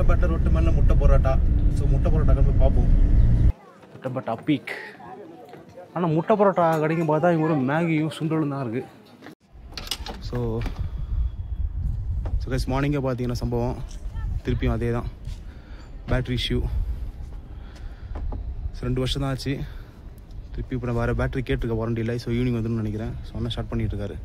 தொட்டப்பட்ட ரொட்டு மேலே முட்டை பரோட்டா. ஸோ முட்டை பரோட்டா போய் பார்ப்போம். தொட்டப்பட்டா பீக். ஆனால் முட்டை பரோட்டா கிடைக்கும் பார்த்தா இங்கே ஒரு மேகியும் சுண்டலும் தான் இருக்குது. ஸோ கைஸ் மார்னிங்கே பார்த்தீங்கன்னா சம்பவம் திருப்பியும் அதே தான். Battery issue. 2 வருஷம் தான் ஆச்சு. திருப்பி இப்போ வேறு பேட்ரி கேட்டிருக்க வாரண்டி இல்லை. ஸோ ஈவினிங் வந்துன்னு நினைக்கிறேன். ஸோ ஆனால் ஸ்டார்ட் பண்ணிகிட்டு இருக்காரு.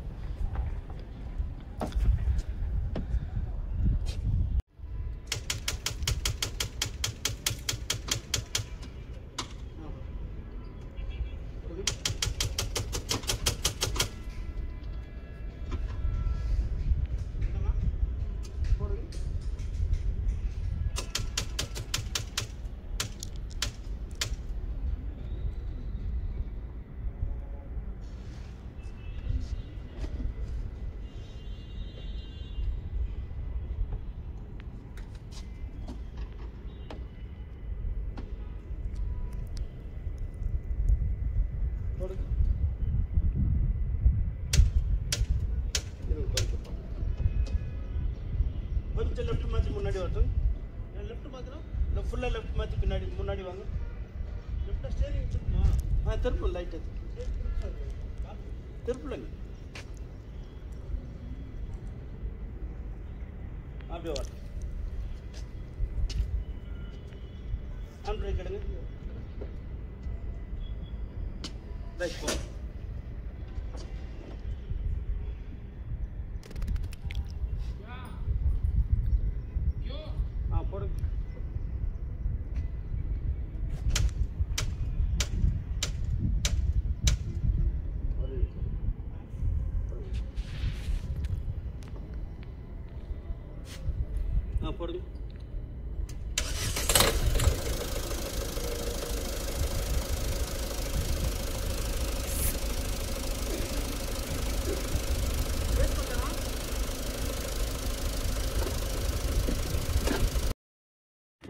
கொஞ்சம் லெஃப்ட் மாற்றி முன்னாடி வரட்டும். லெஃப்ட் மாற்றினா ஃபுல்லாக லெஃப்ட் மாற்றி முன்னாடி வாங்க. லெஃப்டாக ஸ்டேரிங் திருப்புமா? திருப்பம் லைட்டாக திருப்பலங்க. அப்படியே வர ஹேண்ட் பிரேக் எடுங்க. ரைட் போ. போடுங்க. போடுங்க.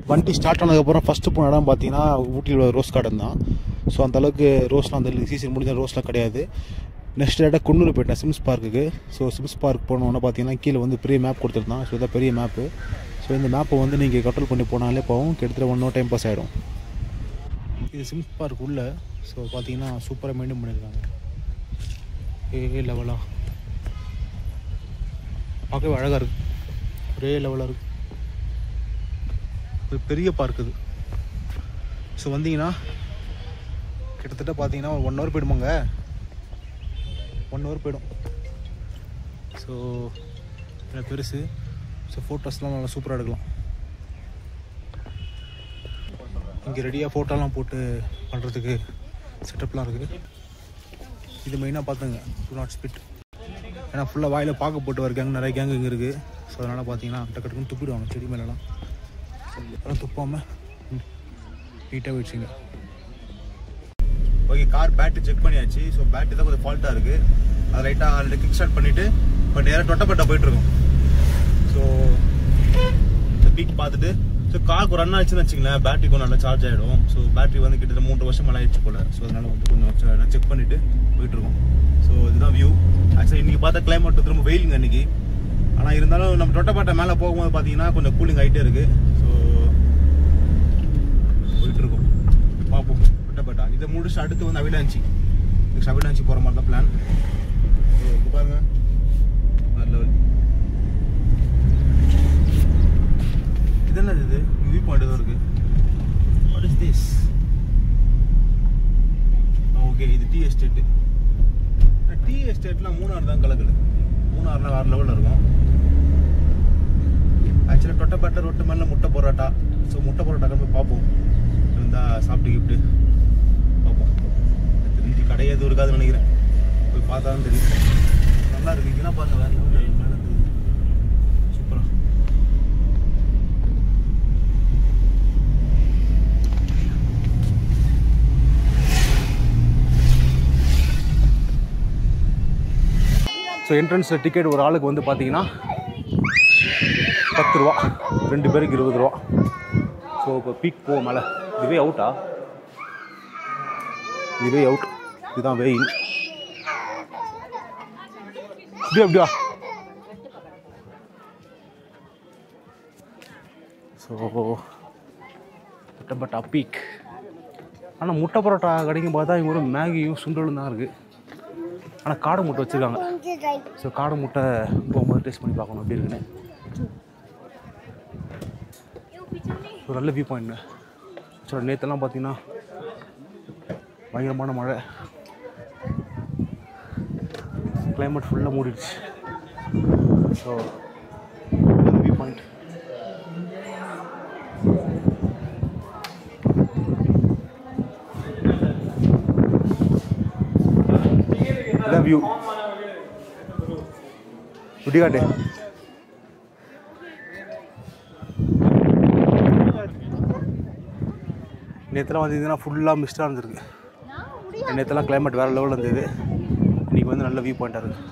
வண்டி ஸ்டார்ட் ஆனதுக்கப்புறம் ஃபஸ்ட்டு போன இடம் பார்த்தீங்கன்னா ஊட்டியில் ரோஸ் கார்டன் தான். ஸோ அந்தளவுக்கு ரோஸ்லாம் அந்த சீசன் முடிஞ்ச ரோஸ்லாம் கிடையாது. நெக்ஸ்ட் டேட்டாக குன்னூர் போயிட்டேன் சிம்ஸ் பார்க்குக்கு. ஸோ சிம்ஸ் பார்க் போனோன்னா பார்த்தீங்கன்னா கீழே வந்து பெரிய மேப் கொடுத்துருந்தான். ஸோ இதான் பெரிய மேப்பு. ஸோ இந்த மேப்பை வந்து நீங்கள் கண்ட்ரோல் பண்ணி போனாலே போகும். கிட்டத்தட்ட 1 hour டைம் பாஸ் ஆகிடும். இது சிம்ஸ் பார்க் உள்ள. ஸோ பார்த்தீங்கன்னா சூப்பராக மெயின்டைன் பண்ணியிருக்காங்க. லெவலாக பார்க்கவே அழகாக இருக்குது. ஒரே லெவலாக இருக்குது. ஒரு பெரிய பார்க் இது. ஸோ வந்தீங்கன்னா கிட்டத்தட்ட பார்த்தீங்கன்னா 1 hour போயிடுமாங்க. 1 hour போயிடும். ஸோ பெருசு. ஸோ ஃபோட்டோஸ்லாம் நல்லா சூப்பராக எடுக்கலாம். இங்கே ரெடியாக ஃபோட்டோலாம் போட்டு பண்ணுறதுக்கு செட்டப்லாம் இருக்குது. இது மெயினாக பார்த்துங்க, டூ நாட் ஸ்பிட். ஏன்னா ஃபுல்லாக வாயில் பார்க்க போட்டு வர கேங் நிறைய கேங் இங்கே இருக்குது. ஸோ அதனால் பார்த்தீங்கன்னா டக்குன்னு துப்பிடுவாங்க செடி மேலெலாம். அதெல்லாம் துப்பாமல் நீட்டாக வச்சுங்க. ஓகே, கார் பேட்டரி செக் பண்ணியாச்சு. ஸோ பேட்டரி தான் கொஞ்சம் ஃபால்ட்டாக இருக்குது. அதை ரைட்டாக ஆல்ரெடி கிக் ஸ்டார்ட் பண்ணிவிட்டு இப்போ நேராக தொட்டப்பட்டா போயிட்டுருக்கோம். ஸோ இந்த பீக் பார்த்துட்டு ஸோ காருக்கு ரன் ஆச்சுன்னு வச்சுங்களேன், பேட்டரி கொஞ்சம் நல்லா சார்ஜ் ஆகிடும். ஸோ பேட்டரி வந்து கிட்டத்தட்ட 3 வருஷம் மேலே ஆயிடுச்சு போல். ஸோ அதனால் வந்து கொஞ்சம் செக் பண்ணிவிட்டு போயிட்டுருக்கோம். ஸோ இதுதான் வியூ. ஆக்சுவலி இன்றைக்கி பார்த்தா கிளைமேட் திரும்ப வெயிலுங்க அன்றைக்கி. ஆனால் இருந்தாலும் நம்ம தொட்டப்பட்டை மேலே போகும்போது பார்த்தீங்கன்னா கொஞ்சம் கூலிங் ஆகிட்டே இருக்குது. ஸோ போயிட்டுருக்கோம். பார்ப்போம் தொட்டப்பட்டா. இதை முடிச்சு அடுத்து வந்து அவிலாஞ்சி. நெக்ஸ்ட் அவிலாஞ்சி போகிற மாதிரி தான் பிளான். ஸோ இப்போ பாருங்க லெவல். இது என்னது? இது வியூ பாயிண்ட் தான் இருக்குது. What is this? ஓகே, இது டீ எஸ்டேட்டு. டீ எஸ்டேட்லாம் மூணார் தான் கலக்குது. மூணாறுலாம் வேறு லெவலில் இருக்கும். ஆக்சுவலாக தொட்டப்பட்ட ரொட்டு மேலே முட்டை பரோட்டா. ஸோ முட்டை பரோட்டா போய் பார்ப்போம். இருந்தால் சாப்பிட்டு கிஃப்ட்டு பார்ப்போம். தெரிஞ்சு கடை எதுவும் இருக்காதுன்னு நினைக்கிறேன். போய் பார்த்தா தான் தெரியும். நல்லா இருக்கு. இங்கே பாருங்கள், வேறு லெவலில் மேலே சூப்பராக. ஸோ என்ட்ரன்ஸில் டிக்கெட் ஒரு ஆளுக்கு வந்து பார்த்தீங்கன்னா 10 ரூபா, 2 பேருக்கு 20 ரூபா. ஸோ இப்போ பீக் போக மேலே இதுவே அவுட்டா? இதுவே அவுட். இதுதான் வெயில். அப்படியா? So Doddabetta peak. ஆனால் முட்டை பரோட்டா கிடைக்கும் பார்த்தா இங்கே ஒரு மேகியும் சுண்டலும் தான் இருக்குது. ஆனால் காடை முட்டை வச்சுருக்காங்க. ஸோ காடை முட்டை போகும்போது டேஸ்ட் பண்ணி பார்க்கணும் எப்படி இருக்குன்னு. ஒரு நல்ல வியூ பாயிண்ட்ங்க. ஸோ நேற்றெல்லாம் பார்த்தீங்கன்னா பயங்கரமான மழை, கிளைமேட் ஃபுல்லாக மூடிடுச்சு. So view point. இதான் வியூ. குட்டிகாட்டு நேற்றுலாம் வந்ததுன்னா ஃபுல்லாக மிஸ்டாக இருந்திருக்கு. நேற்றுலாம் கிளைமேட் வேறு லெவலில் இருந்தது. இன்றைக்கி வந்து நல்ல வியூ பாயிண்ட்டாக இருக்குது.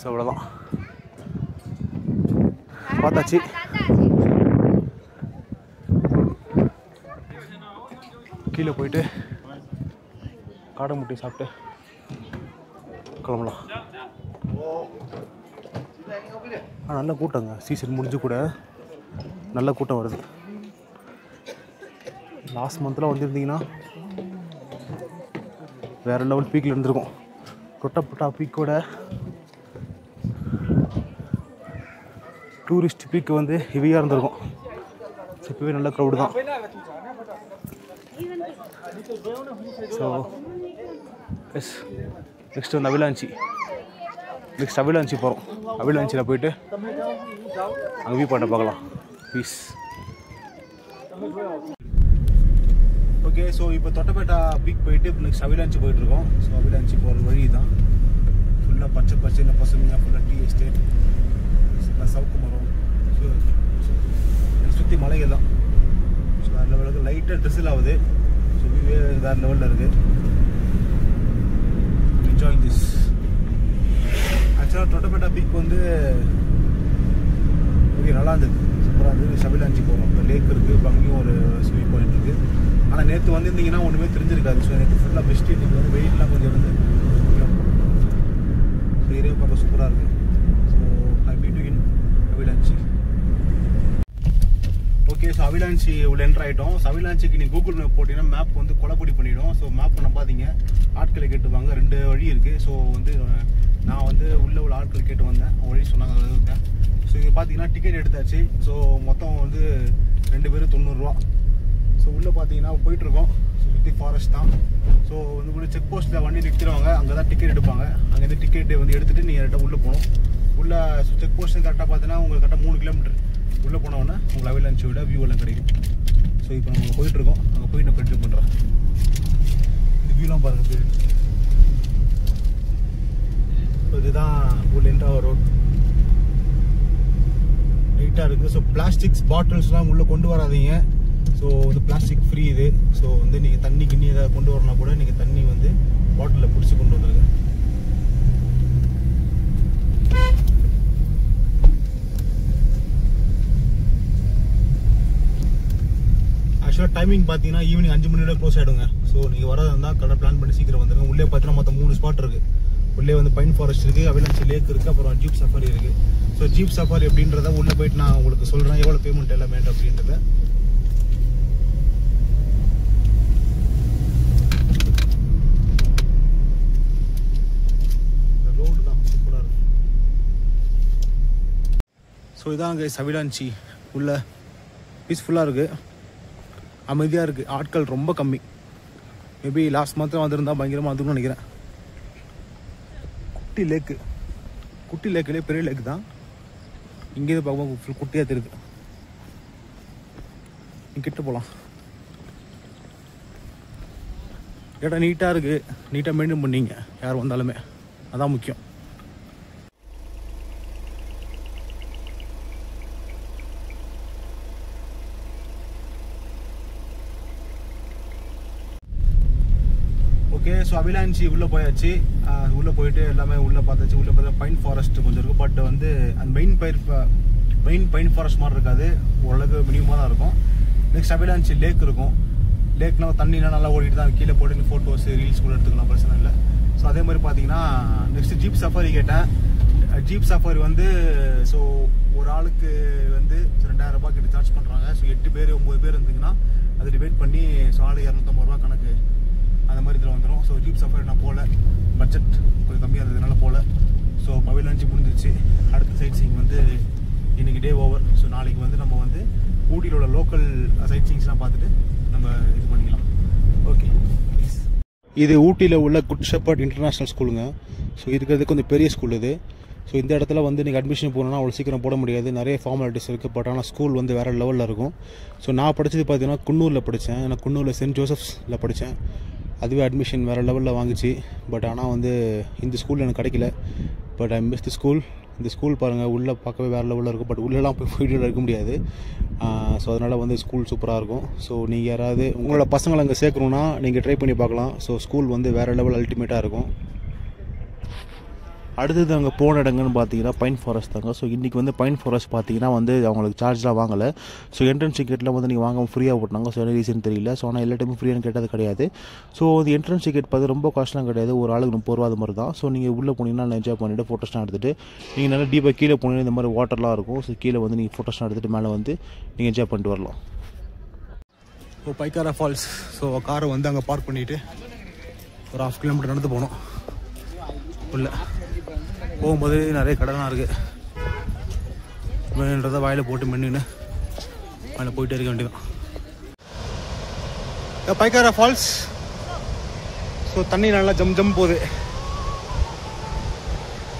ஸோ அவ்வளோதான், பார்த்தாச்சு. கீழே போயிட்டு காடை முட்டை சாப்பிட்டு கிளம்பலாம். நல்ல கூட்டங்க, சீசன் முடிஞ்சு கூட நல்ல கூட்டம் வருது. லாஸ்ட் மந்தில் வந்துருந்தீங்கன்னா வேறு லெவல் பீக்கில் இருந்திருக்கும். தொட்டபெட்டா பீக்கோட டூரிஸ்ட் பீக்கு வந்து ஹெவியாக இருந்திருக்கும். இப்போவே நல்ல க்ரௌடு தான். ஸோ எஸ், நெக்ஸ்ட் வந்து அவிலாஞ்சி போகிறோம். அவிலாஞ்சியில் போயிட்டு அங்கே வியூ பாயிண்ட்டை பார்க்கலாம். பீஸ். ஓகே, ஸோ இப்போ தொட்டபெட்டா பீக் போயிட்டு இப்போ நெக்ஸ்ட் அவிலாஞ்சி போயிட்டுருக்கோம். ஸோ அவிலாஞ்சி போகிற வழி தான். ஃபுல்லாக பச்சை பசுமையாக ஃபுல்லாக டீ எஸ்டேட், ஃபுல்லாக சவுக்கு மரம், சுற்றி மலைகள் தான். ஸோ வேறு லெவலுக்கு லைட்டாக ட்ரெஸ்ஸில் ஆகுது. ஸோ வியூவே வேறு லெவலில் இருக்குது. Enjoying this. ஆக்சுவலாக தொட்டபெட்டா பீக் வந்து ஓகே நல்லா இருந்தது, சூப்பராக இருந்தது. அவிலாஞ்சி போகிறோம். இப்போ லேக் இருக்குது, இப்போ அங்கேயும் ஒரு ஸ்விமிங் பாயிண்ட் இருக்குது. ஆனால் நேற்று வந்திருந்தீங்கன்னா ஒன்றுமே தெரிஞ்சிருக்காது. ஸோ நேற்று ஃபுல்லாக பெஸ்ட்டு. இன்றைக்கி வந்து வெயிட்லாம் கொஞ்சம் இருந்து ஸோ ஏரியா பார்க்க சூப்பராக இருக்குது. So I be to in Avalanche. Okay, so Avalanche உள்ள என்ட்ரு ஆகிட்டோம். ஸோ அவிலாஞ்சிக்கு நீங்கள் கூகுள் மேப் போட்டிங்கன்னா மேப் வந்து கொலப்படி பண்ணிவிடும். ஸோ மேப் நம்பாதீங்க, ஆட்களை கேட்டுவாங்க. 2 வழி இருக்குது. ஸோ வந்து நான் வந்து உள்ளே உள்ள ஆட்கள் கேட்டு வந்தேன், வழி சொன்னாங்க, அதை இருக்கேன். ஸோ இங்கே பார்த்தீங்கன்னா டிக்கெட் எடுத்தாச்சு. ஸோ மொத்தம் வந்து 2 பேர் 90 ரூபா. ஸோ உள்ளே பார்த்தீங்கன்னா போயிட்டுருக்கோம். ஸோ சுற்றி ஃபாரஸ்ட் தான். ஸோ வந்து உள்ள செக் போஸ்ட்டில் வண்டி நிறுத்திடுவாங்க, அங்கே தான் டிக்கெட் எடுப்பாங்க. அங்கேருந்து டிக்கெட் வந்து எடுத்துகிட்டு நீங்கள் கரெக்டாக உள்ளே போகணும். உள்ளே செக் போஸ்ட்டு கரெக்டாக பார்த்தீங்கன்னா உங்களுக்கு கரெக்டாக 3 கிலோமீட்டர் உள்ளே போனோன்னா உங்களுக்கு அவிலாஞ்சி விட வியூ எல்லாம் கிடைக்கும். ஸோ இப்போ நம்ம போயிட்டுருக்கோம். அங்கே போய் நான் கண்டினியூ பண்ணுறேன். இந்த வியூலாம் பாருங்கள். இதுதான் உள்ள என்ட்ரு ரோட். நீட்டாக இருக்குது. ஸோ பிளாஸ்டிக்ஸ் பாட்டில்ஸ்லாம் உள்ளே கொண்டு வராதீங்க. ஸோ வந்து பிளாஸ்டிக் ஃப்ரீ இது. ஸோ வந்து நீங்கள் தண்ணி கிண்ணி ஏதாவது கொண்டு வரனா கூட நீங்கள் தண்ணி வந்து பாட்டிலில் பிடிச்சி கொண்டு வந்துடுங்க. ஆக்சுவலாக டைமிங் பார்த்தீங்கன்னா ஈவினிங் 5 மணியோட க்ளோஸ் ஆகிடுங்க. ஸோ நீங்கள் வரதா இருந்தால் கரெக்டாக பிளான் பண்ணி சீக்கிரம் வந்துடுங்க. உள்ளே பார்த்தீங்கன்னா மொத்தம் 3 ஸ்பாட் இருக்குது. உள்ளே வந்து பைன் ஃபாரஸ்ட் இருக்குது, அவிலாஞ்சி லேக் இருக்குது, அப்புறம் ஜீப் சஃபாரி இருக்குது. ஸோ ஜீப் சஃபாரி அப்படின்றத உள்ளே போயிட்டு நான் உங்களுக்கு சொல்கிறேன் எவ்வளோ பேமெண்ட் எல்லாமே அப்படின்றத. ரோடு தான் சூப்பராக இருக்குது. ஸோ இதான் அங்கே அவிலாஞ்சி உள்ள பீஸ்ஃபுல்லாக இருக்குது, அமைதியாக இருக்குது. ஆட்கள் ரொம்ப கம்மி. மேபி லாஸ்ட் மந்த் வந்திருந்தால் பயங்கரமாக வந்துருக்குன்னு நினைக்கிறேன். குட்டி லேக்கிலே பெரிய லேக் தான். இங்கேருந்து பார்க்கும்போது ஃபுல் குட்டியாக தெரியுது. இங்கே கிட்ட போகலாம். இடம் நீட்டாக இருக்குது. நீட்டாக மெயின்டைன் பண்ணிங்க யார் வந்தாலுமே, அதான் முக்கியம். ஓகே, ஸோ அவிலாஞ்சி உள்ளே போயாச்சு. உள்ளே போயிட்டு எல்லாமே உள்ளே பார்த்தாச்சு. உள்ளே பார்த்தா பைன் ஃபாரஸ்ட் கொஞ்சம் இருக்கும். பட் வந்து அந்த மெயின் பைன் ஃபாரஸ்ட் மாதிரி இருக்காது, ஓரளவுக்கு மினிமமாக தான் இருக்கும். நெக்ஸ்ட் அவிலாஞ்சி லேக் இருக்கும். லேக்னா தண்ணிலாம் நல்லா ஓடிட்டு தான் கீழே போட்டு ஃபோட்டோஸ் ரீல்ஸ் கூட எடுத்துக்கலாம், பிரச்சனை இல்லை. ஸோ அதே மாதிரி பார்த்தீங்கன்னா நெக்ஸ்ட் ஜீப் சஃபாரி கேட்டேன். ஜீப் சஃபாரி வந்து ஸோ ஒரு ஆளுக்கு வந்து 2000 ரூபாய் கிட்ட சார்ஜ் பண்ணுறாங்க. ஸோ 8 பேர் 9 பேர் இருந்தீங்கன்னா அது டிவைட் பண்ணி ஸோ ஆளு 250 ரூபா கணக்கு அந்த மாதிரி இதில் வந்துடும். ஸோ ஜீப் சஃபாரி நான் போகல, பட்ஜெட் கொஞ்சம் கம்மியாக இருந்ததுனால போகல. ஸோ பவில் லஞ்சு முடிஞ்சிச்சு. அடுத்த சைட் சீயிங் வந்து இன்றைக்கி டே ஓவர். ஸோ நாளைக்கு வந்து நம்ம வந்து ஊட்டியில் உள்ள லோக்கல் சைட் சீயிங்ஸ்லாம் பார்த்துட்டு நம்ம இது பண்ணிக்கலாம். ஓகே, இது ஊட்டியில் உள்ள குட் ஷெப்பர்ட் இன்டர்நேஷ்னல் ஸ்கூலுங்க. ஸோ இருக்கிறது கொஞ்சம் பெரிய ஸ்கூல் இது. ஸோ இந்த இடத்துல வந்து நீங்கள் அட்மிஷன் போகணுன்னா அவ்வளோ சீக்கிரம் போட முடியாது, நிறைய ஃபார்மாலிட்டிஸ் இருக்குது. பட் ஆனால் ஸ்கூல் வந்து வேறு லெவலில் இருக்கும். ஸோ நான் படித்தது பார்த்தீங்கன்னா குன்னூரில் படித்தேன். நான் குன்னூரில் சென்ட் ஜோசப்ஸில் படித்தேன். அதுவே அட்மிஷன் வேறு லெவலில் வாங்கிச்சு. பட் ஆனால் வந்து இந்த ஸ்கூல் எனக்கு கிடைக்கல. But I miss the school. இந்த ஸ்கூல் பாருங்கள், உள்ளே பார்க்கவே வேறு லெவலில் இருக்கும். பட் உள்ளெல்லாம் போய் வீடியோவில் இருக்க முடியாது. ஸோ அதனால் வந்து ஸ்கூல் சூப்பராக இருக்கும். ஸோ நீங்கள் யாராவது உங்களோட பசங்களை அங்கே சேர்க்கணுன்னா நீங்கள் ட்ரை பண்ணி பார்க்கலாம். ஸோ ஸ்கூல் வந்து வேறு லெவல் அல்டிமேட்டாக இருக்கும். அடுத்தது அங்கே போன இடங்கள்னு பார்த்தீங்கன்னா பைன் ஃபாரஸ்ட் தாங்க. ஸோ இன்றைக்கி வந்து பைன் ஃபாரஸ்ட் பார்த்தீங்கன்னா வந்து அவங்களுக்கு சார்ஜ்லாம் வாங்கலை. ஸோ என்ட்ரன்ஸ் டிக்கெட்டில் வந்து நீங்கள் வாங்க ஃப்ரீயாக போட்டாங்க. ஸோ என்ன ரீசன் தெரியல. ஸோ ஆனால் எல்லா டைமும் ஃப்ரீயானு கேட்டது கிடையாது. ஸோ அது என்ட்ரன்ஸ் டிக்கெட் பார்த்து ரொம்ப காஸ்ட்லாம் கிடையாது, ஒரு ஆளுக்கு 30 ரூபா அது மாதிரி தான். ஸோ நீங்கள் உள்ளே போனீங்கன்னா நல்லா என்ஜாய் பண்ணிவிட்டு ஃபோட்டோஸ்லாம் எடுத்துகிட்டு நீங்கள் நல்லா டீப்பாக கீழே போனீங்கன்னா இந்த மாதிரி வாட்டர்லாம் இருக்கும். ஸோ கீழே வந்து நீங்கள் ஃபோட்டோஸ்லாம் எடுத்துகிட்டு மேலே வந்து நீங்கள் என்ஜாய் பண்ணிட்டு வரலாம். So Pykara falls. ஸோ காரை வந்து அங்கே பார்க் பண்ணிவிட்டு ஒரு 1/2 கிலோமீட்டர் நடந்து போகணும். உள்ள போகும்போது நிறைய கடைலாம் இருக்குது. வேணுன்றதை வாயில் போட்டு மென்னுன்னு அதில் போயிட்டே இருக்க வேண்டியதான். பைக்காரா ஃபால்ஸ். ஸோ தண்ணி நல்லா ஜம் ஜம் போகுது.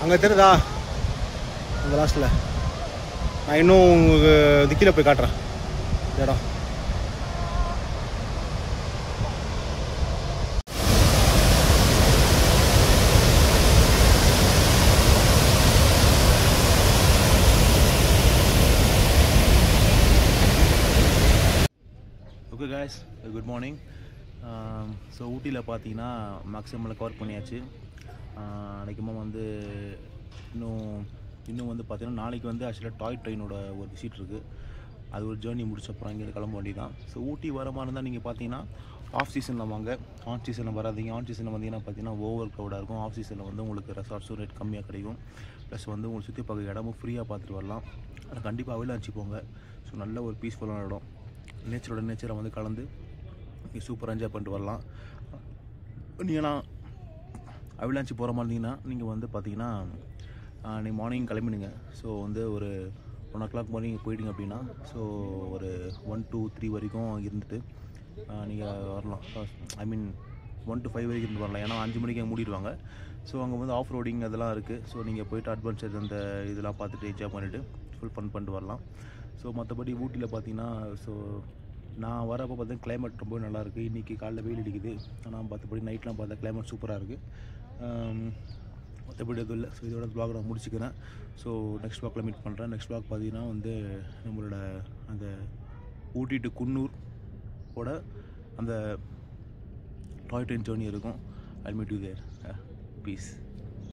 அங்கே தெரியுதா அந்த லாஸ்ட்டில்? நான் இன்னும் உங்களுக்கு கீழே போய் காட்டுறேன் இடம். Okay guys, good morning. So ஊட்டியில் பார்த்தீங்கன்னா மேக்ஸிமமில் கவர் பண்ணியாச்சு. அன்றைக்குமா வந்து இன்னும் வந்து பார்த்தீங்கன்னா நாளைக்கு வந்து ஆக்சுவலாக டாய் ட்ரெயினோட ஒரு விசிட் இருக்குது. அது ஒரு ஜேர்னி முடிச்சப்பறம் இங்கே கிளம்ப வேண்டியதான். ஸோ ஊட்டி வர மாதிரி இருந்தால் நீங்கள் பார்த்தீங்கன்னா ஆஃப் சீசனில் வாங்க, ஆன் சீசனில் வராதிங்க. ஆன் சீசனில் வந்தீங்கன்னா பார்த்தீங்கன்னா ஓவர் க்ரௌடாக இருக்கும். ஆஃப் சீசனில் வந்து உங்களுக்கு ரெசார்ட்ஸும் ரேட் கம்மியாக கிடைக்கும். ப்ளஸ் வந்து உங்களுக்கு சுற்றி பார்க்க இடமும் ஃப்ரீயாக பார்த்துட்டு வரலாம். ஆனால் கண்டிப்பாக அவிலாஞ்சி போங்க. ஸோ நல்ல ஒரு பீஸ்ஃபுல்லான இடம், நேச்சரை வந்து கலந்து நீங்கள் சூப்பராக என்ஜாய் பண்ணிட்டு வரலாம். நீங்களாம் அவிலாஞ்சி போகிற மாதிரி இருந்தீங்கன்னா நீங்கள் வந்து பார்த்தீங்கன்னா நீங்கள் மார்னிங் கிளம்பிடுங்க. ஸோ வந்து ஒரு 1 o'clock மார்னிங் போயிட்டீங்க அப்படின்னா ஸோ ஒரு 1 to 3 வரைக்கும் இருந்துட்டு நீங்கள் வரலாம். ஐ மீன் 1 to 5 வரைக்கும் இருந்து வரலாம். ஏன்னா 5 மணிக்கு அங்கே மூடிடுவாங்க. ஸோ அங்கே வந்து ஆஃப் ரோடிங் அதெல்லாம் இருக்குது. ஸோ நீங்கள் போய்ட்டு அட்வென்ச்சர் அந்த இதெல்லாம் பார்த்துட்டு என்ஜாய் பண்ணிவிட்டு ஃபுல் ஃபன் பண்ணிட்டு வரலாம். ஸோ மற்றபடி ஊட்டியில் பார்த்தீங்கன்னா ஸோ நான் வரப்போ பார்த்தீங்கன்னா கிளைமேட் ரொம்ப நல்லாயிருக்கு. இன்றைக்கி காலைல வெயில் அடிக்குது, ஆனால் மற்றபடி நைட்லாம் பார்த்தா கிளைமேட் சூப்பராக இருக்குது. மற்றபடி எதுவும் இல்லை. ஸோ இதோட வ்ளாக் நான் முடிச்சுக்கிறேன். ஸோ நெக்ஸ்ட் வ்ளாகில் மீட் பண்ணுறேன். நெக்ஸ்ட் வ்ளாக் பார்த்தீங்கன்னா வந்து நம்மளோட அந்த ஊட்டி டு குன்னூர் ஓட அந்த டாய் ட்ரெயின் ஜேர்னி இருக்கும். I meet you there. Piece.